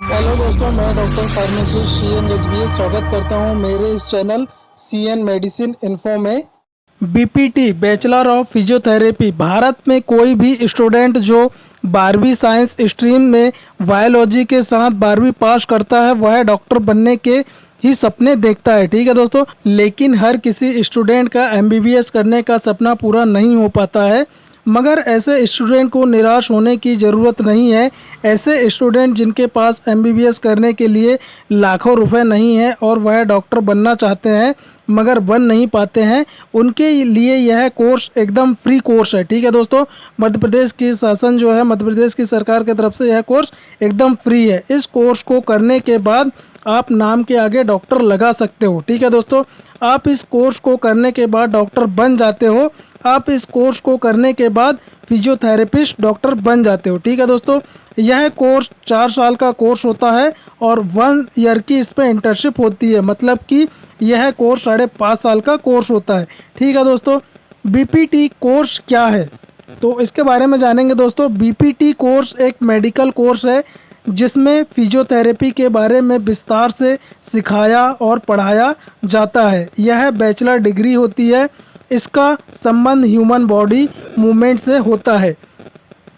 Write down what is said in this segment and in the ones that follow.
Hello दोस्तों, मैं doctor pharmacist CN Rajvir स्वागत करता हूं मेरे इस चैनल CN मेडिसिन इन्फो में। BPT bachelor of physiotherapy Bharat में कोई भी स्टूडेंट जो 12वीं साइंस स्ट्रीम में बायोलॉजी के साथ 12वीं पास करता है वह डॉक्टर बनने के ही सपने देखता है। ठीक है दोस्तों, लेकिन हर किसी स्टूडेंट का MBBS करने का सपना पूरा नहीं हो पाता है। मगर ऐसे स्टूडेंट को निराश होने की ज़रूरत नहीं है। ऐसे स्टूडेंट जिनके पास MBBS करने के लिए लाखों रुपए नहीं है और वह डॉक्टर बनना चाहते हैं मगर बन नहीं पाते हैं, उनके लिए यह कोर्स एकदम फ्री कोर्स है। ठीक है दोस्तों, मध्य प्रदेश की शासन जो है, मध्य प्रदेश की सरकार की तरफ से यह कोर्स एकदम फ्री है। इस कोर्स को करने के बाद आप नाम के आगे डॉक्टर लगा सकते हो। ठीक है दोस्तों, आप इस कोर्स को करने के बाद डॉक्टर बन जाते हो। आप इस कोर्स को करने के बाद फिजियोथेरेपिस्ट डॉक्टर बन जाते हो। ठीक है दोस्तों, यह कोर्स 4 साल का कोर्स होता है और 1 ईयर की इस पर इंटर्नशिप होती है, मतलब कि यह कोर्स 5.5 साल का कोर्स होता है। ठीक है दोस्तों, BPT कोर्स क्या है तो इसके बारे में जानेंगे दोस्तों। BPT कोर्स एक मेडिकल कोर्स है जिसमें फिजियोथेरेपी के बारे में विस्तार से सिखाया और पढ़ाया जाता है। यह बैचलर डिग्री होती है। इसका संबंध ह्यूमन बॉडी मूवमेंट से होता है।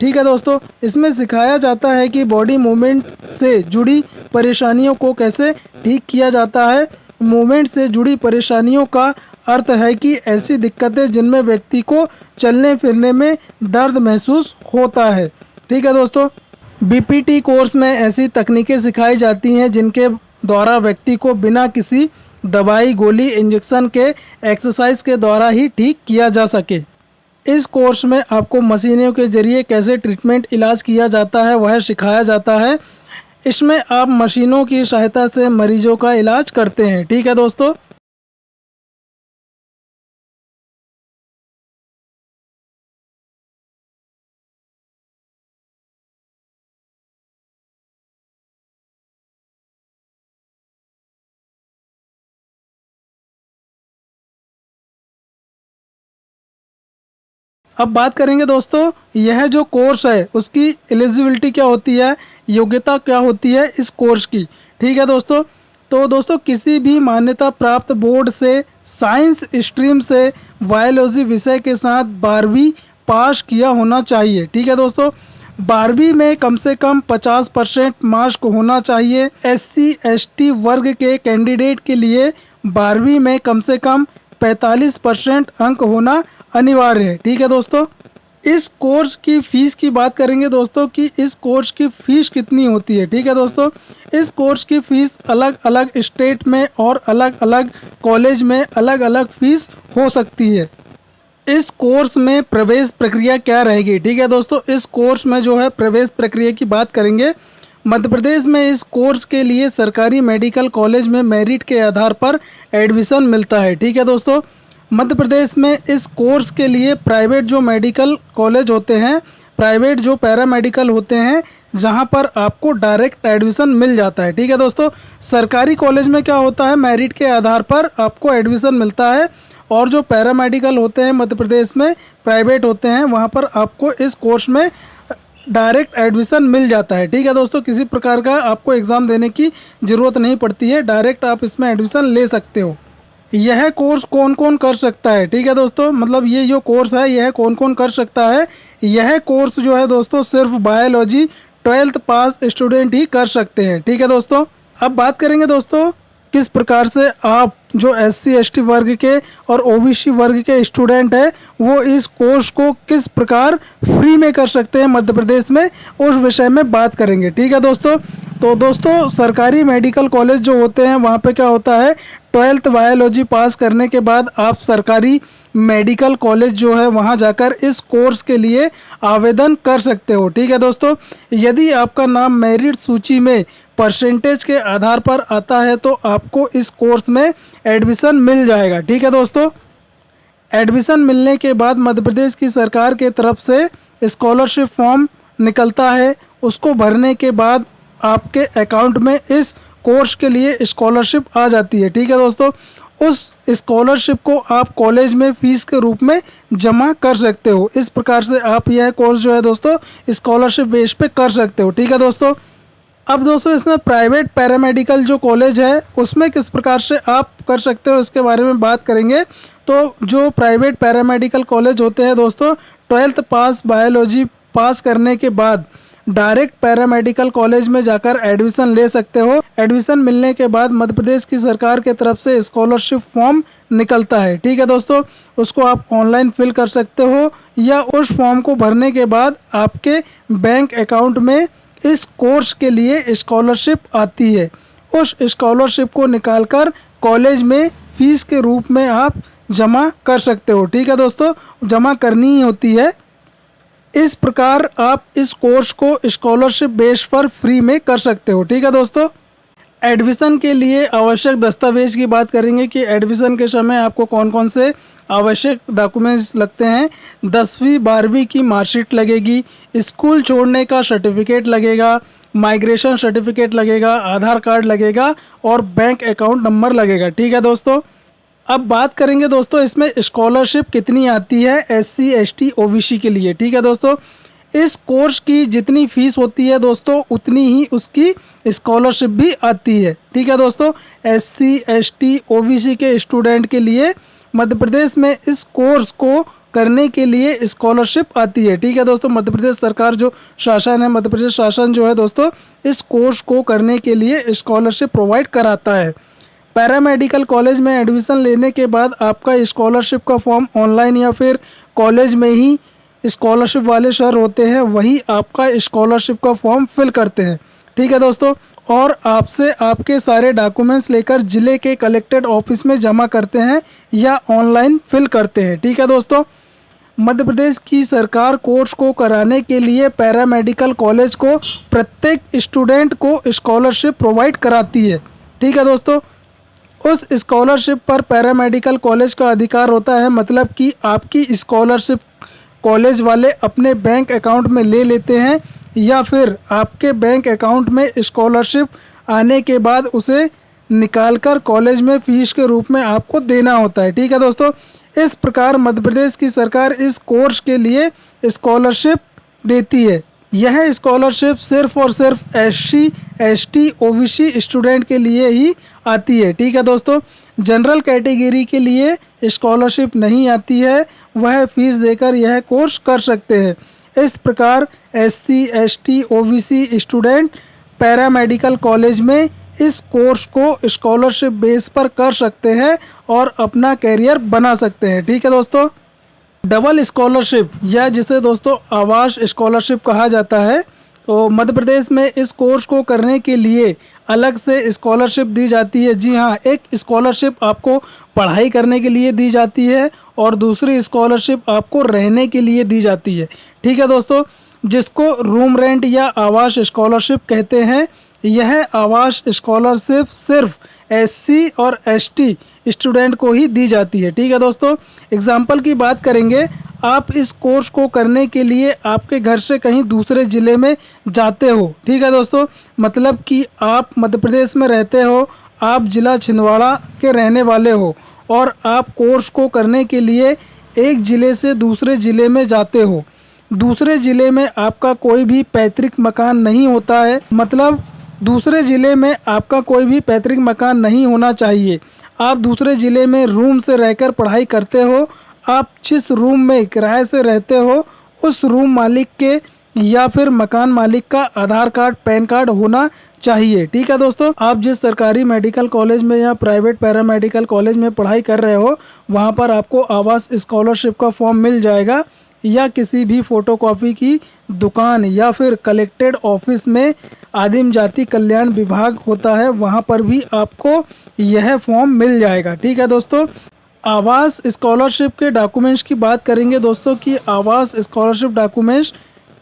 ठीक है दोस्तों, इसमें सिखाया जाता है कि बॉडी मूवमेंट से जुड़ी परेशानियों को कैसे ठीक किया जाता है। मूवमेंट से जुड़ी परेशानियों का अर्थ है कि ऐसी दिक्कतें जिनमें व्यक्ति को चलने फिरने में दर्द महसूस होता है। ठीक है दोस्तों, BPT कोर्स में ऐसी तकनीकें सिखाई जाती हैं जिनके द्वारा व्यक्ति को बिना किसी दवाई, गोली, इंजेक्शन के एक्सरसाइज के द्वारा ही ठीक किया जा सके। इस कोर्स में आपको मशीनों के जरिए कैसे ट्रीटमेंट इलाज किया जाता है वह सिखाया जाता है। इसमें आप मशीनों की सहायता से मरीजों का इलाज करते हैं। ठीक है दोस्तों, अब बात करेंगे दोस्तों, यह जो कोर्स है उसकी एलिजिबिलिटी क्या होती है, योग्यता क्या होती है इस कोर्स की। ठीक है दोस्तों, तो दोस्तों किसी भी मान्यता प्राप्त बोर्ड से साइंस स्ट्रीम से बायोलॉजी विषय के साथ 12वीं पास किया होना चाहिए। ठीक है दोस्तों, 12वीं में कम से कम 50% मार्क्स होना चाहिए। SC ST वर्ग के कैंडिडेट के लिए 12वीं में कम से कम 45% अंक होना अनिवार्य है। ठीक है दोस्तों, इस कोर्स की फीस की बात करेंगे दोस्तों कि इस कोर्स की फीस कितनी होती है। ठीक है दोस्तों, इस कोर्स की फीस अलग अलग स्टेट में और अलग अलग कॉलेज में अलग अलग फीस हो सकती है। इस कोर्स में प्रवेश प्रक्रिया क्या रहेगी। ठीक है दोस्तों, इस कोर्स में जो है प्रवेश प्रक्रिया की बात करेंगे। मध्य प्रदेश में इस कोर्स के लिए सरकारी मेडिकल कॉलेज में मेरिट के आधार पर एडमिशन मिलता है। ठीक है दोस्तों, मध्य प्रदेश में इस कोर्स के लिए प्राइवेट जो मेडिकल कॉलेज होते हैं, प्राइवेट जो पैरामेडिकल होते हैं, जहां पर आपको डायरेक्ट एडमिशन मिल जाता है। ठीक है दोस्तों, सरकारी कॉलेज में क्या होता है, मेरिट के आधार पर आपको एडमिशन मिलता है और जो पैरामेडिकल होते हैं मध्य प्रदेश में प्राइवेट होते हैं वहां पर आपको इस कोर्स में डायरेक्ट एडमिशन मिल जाता है। ठीक है दोस्तों, किसी प्रकार का आपको एग्ज़ाम देने की ज़रूरत नहीं पड़ती है, डायरेक्ट आप इसमें एडमिशन ले सकते हो। यह कोर्स कौन कौन कर सकता है। ठीक है दोस्तों, मतलब ये जो कोर्स है यह कौन कौन कर सकता है। यह कोर्स जो है दोस्तों सिर्फ बायोलॉजी 12th पास स्टूडेंट ही कर सकते हैं। ठीक है दोस्तों, अब बात करेंगे दोस्तों किस प्रकार से आप जो SC ST वर्ग के और OBC वर्ग के स्टूडेंट हैं वो इस कोर्स को किस प्रकार फ्री में कर सकते हैं मध्य प्रदेश में, उस विषय में बात करेंगे। ठीक है दोस्तों, तो दोस्तों सरकारी मेडिकल कॉलेज जो होते हैं वहाँ पे क्या होता है, 12th बायोलॉजी पास करने के बाद आप सरकारी मेडिकल कॉलेज जो है वहाँ जाकर इस कोर्स के लिए आवेदन कर सकते हो। ठीक है दोस्तों, यदि आपका नाम मेरिट सूची में परसेंटेज के आधार पर आता है तो आपको इस कोर्स में एडमिशन मिल जाएगा। ठीक है दोस्तों, एडमिशन मिलने के बाद मध्य प्रदेश की सरकार के तरफ से स्कॉलरशिप फॉर्म निकलता है। उसको भरने के बाद आपके अकाउंट में इस कोर्स के लिए स्कॉलरशिप आ जाती है। ठीक है दोस्तों, उस स्कॉलरशिप को आप कॉलेज में फीस के रूप में जमा कर सकते हो। इस प्रकार से आप यह कोर्स जो है दोस्तों स्कॉलरशिप बेस पे कर सकते हो। ठीक है दोस्तों, अब दोस्तों इसमें प्राइवेट पैरामेडिकल जो कॉलेज है उसमें किस प्रकार से आप कर सकते हो इसके बारे में बात करेंगे। तो जो प्राइवेट पैरामेडिकल कॉलेज होते हैं दोस्तों, 12th पास बायोलॉजी पास करने के बाद डायरेक्ट पैरामेडिकल कॉलेज में जाकर एडमिशन ले सकते हो। एडमिशन मिलने के बाद मध्य प्रदेश की सरकार की तरफ से स्कॉलरशिप फॉर्म निकलता है, ठीक है दोस्तों। उसको आप ऑनलाइन फिल कर सकते हो या उस फॉर्म को भरने के बाद आपके बैंक अकाउंट में इस कोर्स के लिए स्कॉलरशिप आती है। उस स्कॉलरशिप को निकालकर कॉलेज में फीस के रूप में आप जमा कर सकते हो, ठीक है दोस्तों। जमा करनी ही होती है। इस प्रकार आप इस कोर्स को स्कॉलरशिप बेस पर फ्री में कर सकते हो, ठीक है दोस्तों। एडमिशन के लिए आवश्यक दस्तावेज की बात करेंगे कि एडमिशन के समय आपको कौन कौन से आवश्यक डॉक्यूमेंट्स लगते हैं। 10वीं 12वीं की मार्कशीट लगेगी, स्कूल छोड़ने का सर्टिफिकेट लगेगा, माइग्रेशन सर्टिफिकेट लगेगा, आधार कार्ड लगेगा और बैंक अकाउंट नंबर लगेगा, ठीक है दोस्तों। अब बात करेंगे दोस्तों इसमें स्कॉलरशिप कितनी आती है SC ST OBC के लिए, ठीक है दोस्तों। इस कोर्स की जितनी फीस होती है दोस्तों उतनी ही उसकी स्कॉलरशिप भी आती है, ठीक है दोस्तों। SC ST OBC के स्टूडेंट के लिए मध्य प्रदेश में इस कोर्स को करने के लिए स्कॉलरशिप आती है, ठीक है दोस्तों। मध्य प्रदेश सरकार जो शासन है, मध्य प्रदेश शासन जो है दोस्तों, इस कोर्स को करने के लिए स्कॉलरशिप प्रोवाइड कराता है। पैरामेडिकल कॉलेज में एडमिशन लेने के बाद आपका स्कॉलरशिप का फॉर्म ऑनलाइन या फिर कॉलेज में ही स्कॉलरशिप वाले सर होते हैं, वही आपका स्कॉलरशिप का फॉर्म फिल करते हैं, ठीक है दोस्तों। और आपसे आपके सारे डॉक्यूमेंट्स लेकर जिले के कलेक्टेड ऑफिस में जमा करते हैं या ऑनलाइन फिल करते हैं, ठीक है दोस्तों। मध्य प्रदेश की सरकार कोर्स को कराने के लिए पैरामेडिकल कॉलेज को प्रत्येक स्टूडेंट को स्कॉलरशिप प्रोवाइड कराती है, ठीक है दोस्तों। उस स्कॉलरशिप पर पैरामेडिकल कॉलेज का अधिकार होता है, मतलब कि आपकी स्कॉलरशिप कॉलेज वाले अपने बैंक अकाउंट में ले लेते हैं या फिर आपके बैंक अकाउंट में स्कॉलरशिप आने के बाद उसे निकालकर कॉलेज में फीस के रूप में आपको देना होता है, ठीक है दोस्तों। इस प्रकार मध्य प्रदेश की सरकार इस कोर्स के लिए स्कॉलरशिप देती है। यह स्कॉलरशिप सिर्फ और सिर्फ SC ST OBC स्टूडेंट के लिए ही आती है, ठीक है दोस्तों। जनरल कैटेगरी के लिए स्कॉलरशिप नहीं आती है, वह फीस देकर यह कोर्स कर सकते हैं। इस प्रकार SC ST OBC student paramedical college में इस कोर्स को स्कॉलरशिप बेस पर कर सकते हैं और अपना कैरियर बना सकते हैं, ठीक है दोस्तों। डबल स्कॉलरशिप या जिसे दोस्तों आवास स्कॉलरशिप कहा जाता है, तो मध्य प्रदेश में इस कोर्स को करने के लिए अलग से स्कॉलरशिप दी जाती है। जी हाँ, एक स्कॉलरशिप आपको पढ़ाई करने के लिए दी जाती है और दूसरी स्कॉलरशिप आपको रहने के लिए दी जाती है, ठीक है दोस्तों, जिसको रूम रेंट या आवास स्कॉलरशिप कहते हैं। यह आवास स्कॉलरशिप सिर्फ SC और ST स्टूडेंट को ही दी जाती है, ठीक है दोस्तों। एग्जाम्पल की बात करेंगे, आप इस कोर्स को करने के लिए आपके घर से कहीं दूसरे ज़िले में जाते हो, ठीक है दोस्तों, मतलब कि आप मध्य प्रदेश में रहते हो, आप ज़िला छिंदवाड़ा के रहने वाले हो और आप कोर्स को करने के लिए एक ज़िले से दूसरे ज़िले में जाते हो। दूसरे ज़िले में आपका कोई भी पैतृक मकान नहीं होता है, मतलब दूसरे ज़िले में आपका कोई भी पैतृक मकान नहीं होना चाहिए। आप दूसरे ज़िले में रूम से रहकर पढ़ाई करते हो। आप जिस रूम में किराए से रहते हो उस रूम मालिक के या फिर मकान मालिक का आधार कार्ड पैन कार्ड होना चाहिए, ठीक है दोस्तों। आप जिस सरकारी मेडिकल कॉलेज में या प्राइवेट पैरामेडिकल कॉलेज में पढ़ाई कर रहे हो वहाँ पर आपको आवास स्कॉलरशिप का फॉर्म मिल जाएगा, या किसी भी फोटोकॉपी की दुकान या फिर कलेक्टेड ऑफिस में आदिम जाति कल्याण विभाग होता है, वहाँ पर भी आपको यह फॉर्म मिल जाएगा, ठीक है दोस्तों। आवास स्कॉलरशिप के डॉक्यूमेंट्स की बात करेंगे दोस्तों कि आवास स्कॉलरशिप डॉक्यूमेंट्स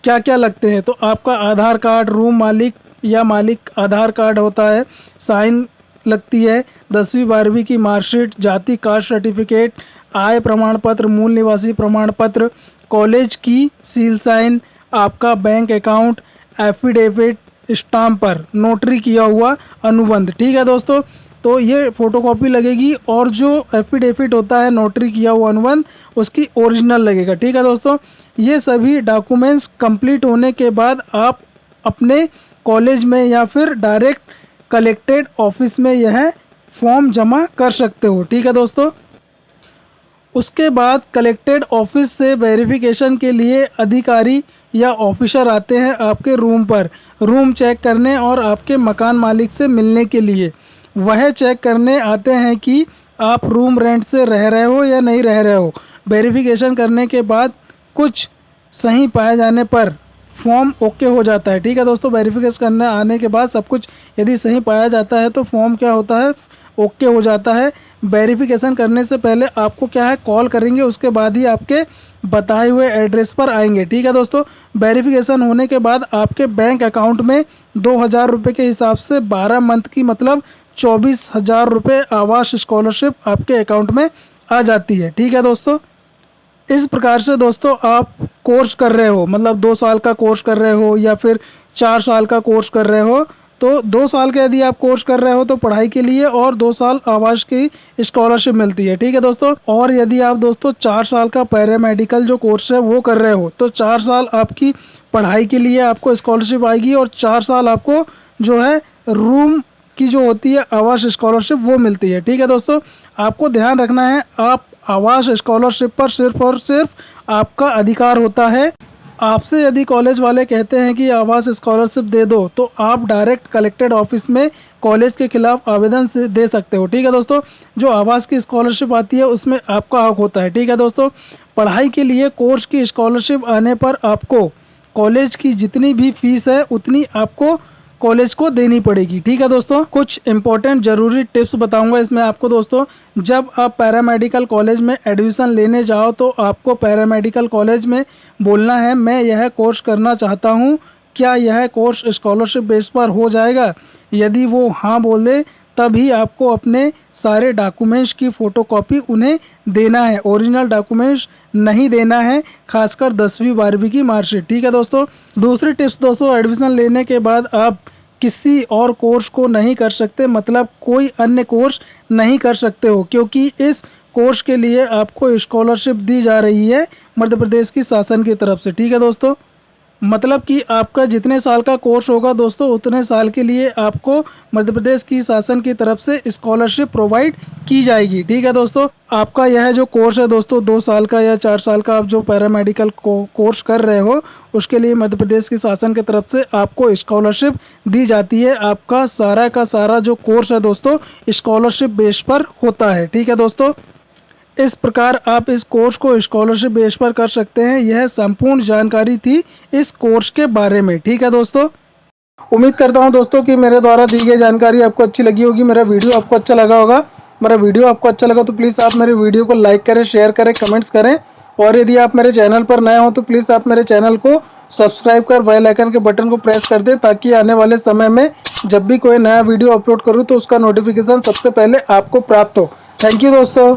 क्या क्या लगते हैं। तो आपका आधार कार्ड, रूम मालिक या मालिक आधार कार्ड होता है, साइन लगती है, 10वीं 12वीं की मार्कशीट, जाति कास्ट सर्टिफिकेट, आय प्रमाण पत्र, मूल निवासी प्रमाण पत्र, कॉलेज की सील साइन, आपका बैंक अकाउंट, एफिडेविट स्टाम्प पर नोटरी किया हुआ अनुबंध, ठीक है दोस्तों। तो ये फोटोकॉपी लगेगी और जो एफिडेविट होता है नोटरी किया हुआ अनुबंध उसकी ओरिजिनल लगेगा, ठीक है दोस्तों। ये सभी डॉक्यूमेंट्स कंप्लीट होने के बाद आप अपने कॉलेज में या फिर डायरेक्ट कलेक्टेड ऑफिस में यह फॉर्म जमा कर सकते हो। ठीक है दोस्तों। उसके बाद कलेक्टेड ऑफिस से वेरिफिकेशन के लिए अधिकारी या ऑफिसर आते हैं आपके रूम पर, रूम चेक करने और आपके मकान मालिक से मिलने के लिए। वह चेक करने आते हैं कि आप रूम रेंट से रह रहे हो या नहीं रह रहे हो। वेरिफिकेशन करने के बाद कुछ सही पाए जाने पर फॉर्म ओके हो जाता है। ठीक है दोस्तों। वेरिफिकेशन करने आने के बाद सब कुछ यदि सही पाया जाता है तो फॉर्म क्या होता है, ओके हो जाता है। वेरिफिकेशन करने से पहले आपको क्या है, कॉल करेंगे, उसके बाद ही आपके बताए हुए एड्रेस पर आएंगे। ठीक है दोस्तों। वेरिफिकेशन होने के बाद आपके बैंक अकाउंट में 2,000 रुपये के हिसाब से 12 मंथ की मतलब 24,000 रुपये आवास स्कॉलरशिप आपके अकाउंट में आ जाती है। ठीक है दोस्तों। इस प्रकार से दोस्तों आप कोर्स कर रहे हो, मतलब 2 साल का कोर्स कर रहे हो या फिर 4 साल का कोर्स कर रहे हो, तो 2 साल का यदि आप कोर्स कर रहे हो तो पढ़ाई के लिए और 2 साल आवास की स्कॉलरशिप मिलती है। ठीक है दोस्तों। और यदि आप दोस्तों 4 साल का पैरामेडिकल जो कोर्स है वो कर रहे हो तो 4 साल आपकी पढ़ाई के लिए आपको स्कॉलरशिप आएगी और 4 साल आपको जो है रूम की जो होती है आवास स्कॉलरशिप वो मिलती है। ठीक है दोस्तों। आपको ध्यान रखना है, आप आवास स्कॉलरशिप पर सिर्फ और सिर्फ आपका अधिकार होता है। आपसे यदि कॉलेज वाले कहते हैं कि आवास स्कॉलरशिप दे दो तो आप डायरेक्ट कलेक्टेड ऑफिस में कॉलेज के खिलाफ आवेदन से दे सकते हो। ठीक है दोस्तों। जो आवास की स्कॉलरशिप आती है उसमें आपका हक होता है। ठीक है दोस्तों। पढ़ाई के लिए कोर्स की स्कॉलरशिप आने पर आपको कॉलेज की जितनी भी फीस है उतनी आपको कॉलेज को देनी पड़ेगी। ठीक है दोस्तों। कुछ इंपॉर्टेंट ज़रूरी टिप्स बताऊंगा इसमें आपको दोस्तों। जब आप पैरामेडिकल कॉलेज में एडमिशन लेने जाओ तो आपको पैरामेडिकल कॉलेज में बोलना है मैं यह कोर्स करना चाहता हूं, क्या यह कोर्स स्कॉलरशिप बेस पर हो जाएगा। यदि वो हाँ बोल दे तभी आपको अपने सारे डॉक्यूमेंट्स की फ़ोटोकॉपी उन्हें देना है, ओरिजिनल डॉक्यूमेंट्स नहीं देना है, खासकर 10वीं 12वीं की मार्कशीट। ठीक है दोस्तों। दूसरी टिप्स दोस्तों, एडमिशन लेने के बाद आप किसी और कोर्स को नहीं कर सकते, मतलब कोई अन्य कोर्स नहीं कर सकते हो, क्योंकि इस कोर्स के लिए आपको स्कॉलरशिप दी जा रही है मध्य प्रदेश की शासन की तरफ से। ठीक है दोस्तों। मतलब कि आपका जितने साल का कोर्स होगा दोस्तों उतने साल के लिए आपको मध्य प्रदेश की शासन की तरफ से स्कॉलरशिप प्रोवाइड की जाएगी। ठीक है दोस्तों। आपका यह जो कोर्स है दोस्तों 2 साल का या 4 साल का आप जो पैरामेडिकल कोर्स कर रहे हो उसके लिए मध्य प्रदेश की शासन की तरफ से आपको स्कॉलरशिप दी जाती है। आपका सारा का सारा जो कोर्स है दोस्तों स्कॉलरशिप बेस पर होता है। ठीक है दोस्तों। इस प्रकार आप इस कोर्स को स्कॉलरशिप बेस पर कर सकते हैं। यह संपूर्ण जानकारी थी इस कोर्स के बारे में। ठीक है दोस्तों। उम्मीद करता हूं दोस्तों कि मेरे द्वारा दी गई जानकारी आपको अच्छी लगी होगी, मेरा वीडियो आपको अच्छा लगा होगा। मेरा वीडियो आपको अच्छा लगा तो प्लीज़ आप मेरे वीडियो को लाइक करें, शेयर करें, कमेंट्स करें। और यदि आप मेरे चैनल पर नए हो तो प्लीज़ आप मेरे चैनल को सब्सक्राइब कर बेल आइकन के बटन को प्रेस कर दें ताकि आने वाले समय में जब भी कोई नया वीडियो अपलोड करूँ तो उसका नोटिफिकेशन सबसे पहले आपको प्राप्त हो। थैंक यू दोस्तों।